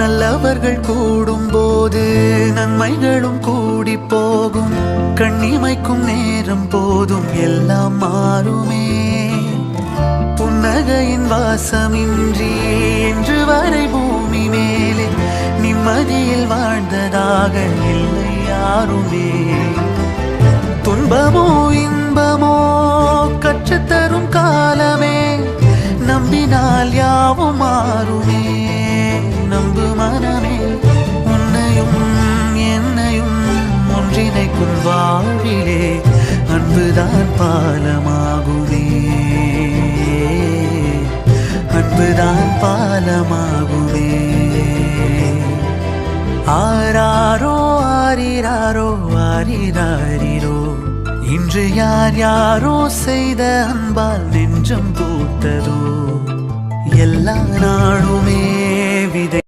நல்லவர்கள் கூடும் போது நன்மைகளும் கூடி போகும். கண்ணிமைக்கும் நேரம் போதும் எல்லாம் மாறுமே. புன்னகையின் வாசமின்றி இன்று வரை பூமி மேலே நிம்மதியில் வாழ்ந்ததாக இல்லை யாருமே. துன்பமோ இன்பமோ கற்றுத்தரும் காலமே, நம்பினால் யாவும் மாறுமே. நம்பு மனமே, உன்னையும் என்னையும் ஒன்றிணைக்கும் வாழ்விலே அன்புதான் பாலமாகுமே. அன்புதான் பாலமாகுமே. ஆராரோ ஆரிராரோ ஆரிராரிரோ, இன்று யார் யாரோ செய்த அன்பால் நெஞ்சம் பூத்ததோ. எல்லா நாளுமே விதை